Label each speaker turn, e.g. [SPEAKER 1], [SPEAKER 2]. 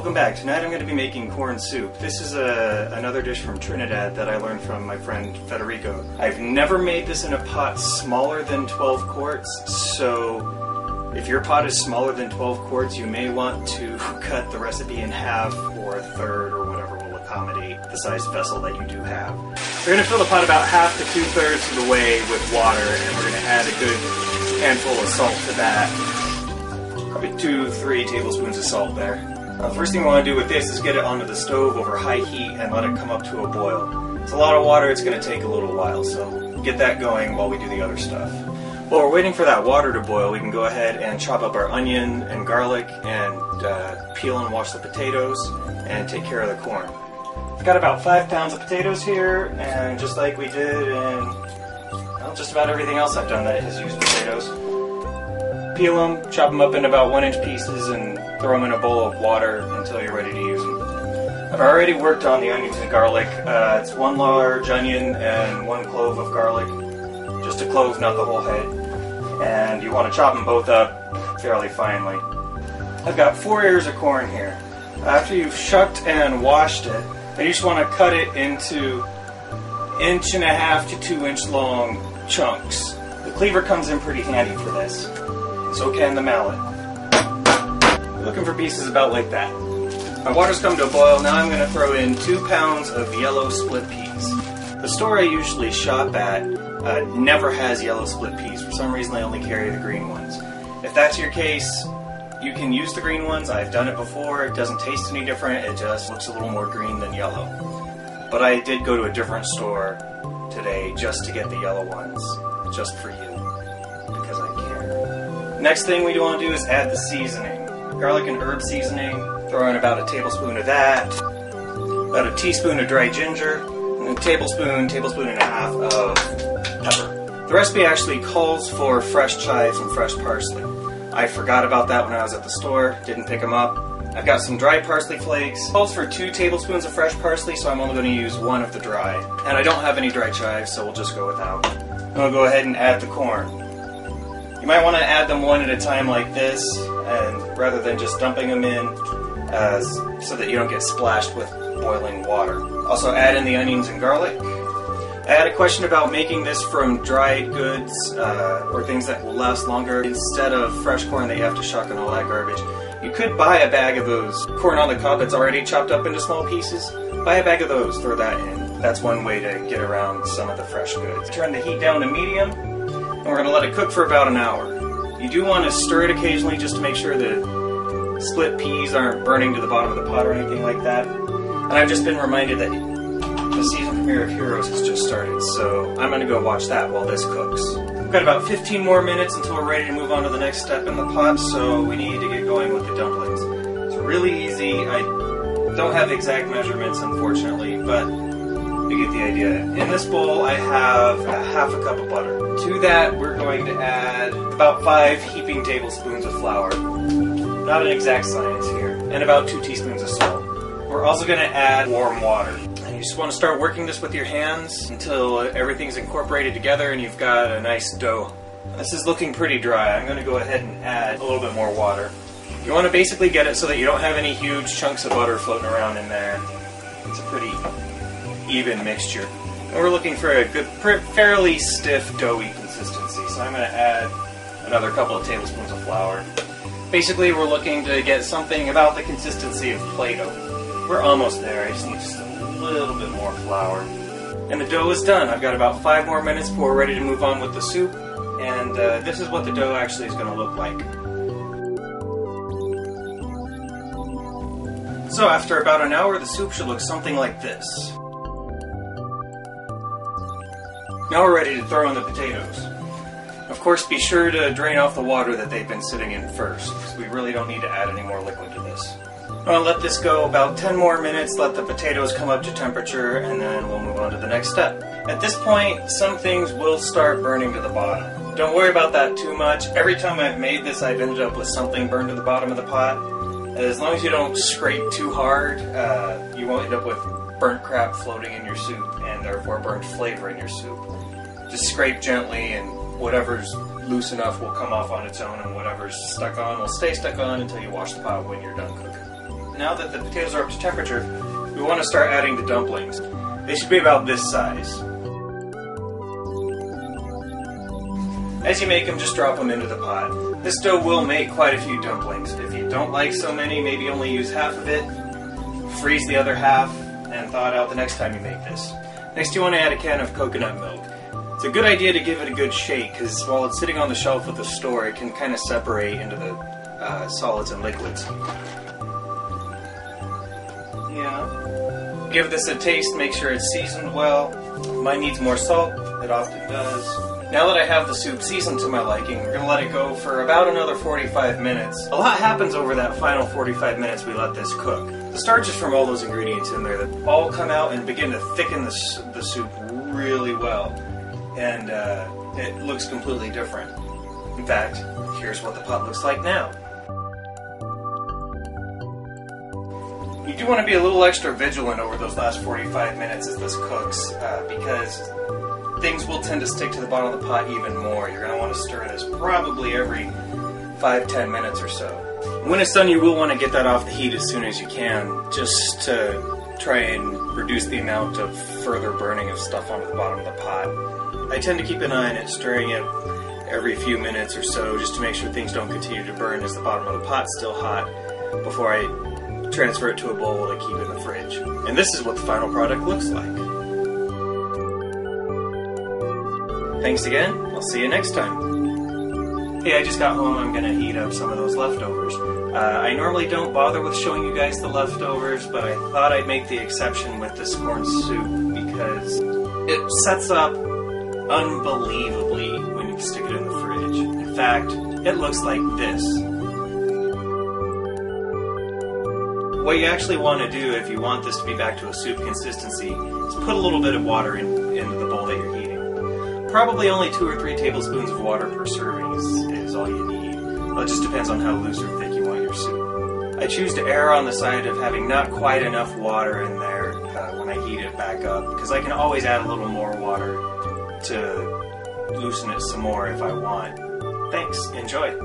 [SPEAKER 1] welcome back. Tonight I'm going to be making corn soup. This is another dish from Trinidad that I learned from my friend Federico. I've never made this in a pot smaller than 12 quarts, so if your pot is smaller than 12 quarts, you may want to cut the recipe in half or a third or whatever will accommodate the size vessel that you do have. We're going to fill the pot about half to 2/3 of the way with water, and we're going to add a good handful of salt to that. Probably 2-3 tablespoons of salt there. The first thing we want to do with this is get it onto the stove over high heat and let it come up to a boil. It's a lot of water, it's going to take a little while, so get that going while we do the other stuff. While we're waiting for that water to boil, we can go ahead and chop up our onion and garlic and peel and wash the potatoes and take care of the corn. I've got about 5 pounds of potatoes here, and just like we did in just about everything else I've done that has used potatoes, peel them, chop them up in about 1-inch pieces, and throw them in a bowl of water until you're ready to use them. I've already worked on the onions and garlic. It's 1 large onion and 1 clove of garlic. Just a clove, not the whole head. And you want to chop them both up fairly finely. I've got 4 ears of corn here. After you've shucked and washed it, you just want to cut it into 1.5 to 2 inch long chunks. The cleaver comes in pretty handy for this. So can the mallet. We're looking for pieces about like that. My water's come to a boil. Now I'm going to throw in 2 pounds of yellow split peas. The store I usually shop at never has yellow split peas. For some reason I only carry the green ones. If that's your case, you can use the green ones. I've done it before. It doesn't taste any different. It just looks a little more green than yellow. But I did go to a different store today just to get the yellow ones, just for you, because I care. Next thing we want to do is add the seasoning. Garlic and herb seasoning. Throw in about a tablespoon of that, about a teaspoon of dry ginger, and a tablespoon and a half of pepper. The recipe actually calls for fresh chives and fresh parsley. I forgot about that when I was at the store, didn't pick them up. I've got some dry parsley flakes. It calls for 2 tablespoons of fresh parsley, so I'm only going to use 1 of the dry. And I don't have any dry chives, so we'll just go without. I'm going to go ahead and add the corn. You might want to add them one at a time like this, and rather than just dumping them in, so that you don't get splashed with boiling water. Also add in the onions and garlic. I had a question about making this from dried goods or things that will last longer instead of fresh corn that you have to shuck and all that garbage. You could buy a bag of those corn on the cob that's already chopped up into small pieces. Buy a bag of those, throw that in. That's one way to get around some of the fresh goods. Turn the heat down to medium, and we're going to let it cook for about an hour. You do want to stir it occasionally just to make sure that split peas aren't burning to the bottom of the pot or anything like that. And I've just been reminded that the season premiere of Heroes has just started, so I'm going to go watch that while this cooks. We've got about 15 more minutes until we're ready to move on to the next step in the pot, so we need to get going with the dumplings. It's really easy. I don't have exact measurements, unfortunately, but you get the idea. In this bowl, I have half a cup of butter. To that, we're going to add about 5 heaping tablespoons of flour. Not an exact science here. And about 2 teaspoons of salt. We're also going to add warm water. And you just want to start working this with your hands until everything's incorporated together and you've got a nice dough. This is looking pretty dry. I'm going to go ahead and add a little bit more water. You want to basically get it so that you don't have any huge chunks of butter floating around in there. It's a pretty even mixture. And we're looking for a good, fairly stiff, doughy consistency. So I'm going to add another couple of tablespoons of flour. Basically, we're looking to get something about the consistency of Play-Doh. We're almost there. I just need just a little bit more flour. And the dough is done. I've got about 5 more minutes before we're ready to move on with the soup. And this is what the dough actually is going to look like. So after about an hour, the soup should look something like this. Now we're ready to throw in the potatoes. Of course, be sure to drain off the water that they've been sitting in first, because we really don't need to add any more liquid to this. I'm going to let this go about 10 more minutes, let the potatoes come up to temperature, and then we'll move on to the next step. At this point, some things will start burning to the bottom. Don't worry about that too much. Every time I've made this, I've ended up with something burned to the bottom of the pot. As long as you don't scrape too hard, you won't end up with burnt crap floating in your soup, and therefore burnt flavor in your soup. Just scrape gently, and whatever's loose enough will come off on its own, and whatever's stuck on will stay stuck on until you wash the pot when you're done cooking. now that the potatoes are up to temperature, we want to start adding the dumplings. They should be about this size. As you make them, just drop them into the pot. This dough will make quite a few dumplings. If you don't like so many, maybe only use half of it, freeze the other half, and thaw it out the next time you make this. Next, you want to add a can of coconut milk. It's a good idea to give it a good shake, because while it's sitting on the shelf of the store, it can kind of separate into the solids and liquids. Yeah. Give this a taste, make sure it's seasoned well. Mine needs more salt, it often does. Now that I have the soup seasoned to my liking, we're going to let it go for about another 45 minutes. A lot happens over that final 45 minutes we let this cook. The starches from all those ingredients in there that all come out and begin to thicken the soup really well. And it looks completely different. In fact, here's what the pot looks like now. You do want to be a little extra vigilant over those last 45 minutes as this cooks, because things will tend to stick to the bottom of the pot even more. You're going to want to stir this probably every 5-10 minutes or so. When it's done, you will want to get that off the heat as soon as you can, just to try and reduce the amount of further burning of stuff onto the bottom of the pot. I tend to keep an eye on it, stirring it every few minutes or so, just to make sure things don't continue to burn as the bottom of the pot's still hot, before I transfer it to a bowl to keep in the fridge. And this is what the final product looks like. Thanks again, I'll see you next time. Hey, I just got home, I'm going to heat up some of those leftovers. I normally don't bother with showing you guys the leftovers, but I thought I'd make the exception with this corn soup because it sets up unbelievably when you stick it in the fridge. In fact, it looks like this. What you actually want to do if you want this to be back to a soup consistency is put a little bit of water into the bowl that you're heating. Probably only 2 or 3 tablespoons of water per serving is all you need. Well, it just depends on how loose or thick you want your soup. I choose to err on the side of having not quite enough water in there when I heat it back up, because I can always add a little more water to loosen it some more if I want. Thanks, enjoy.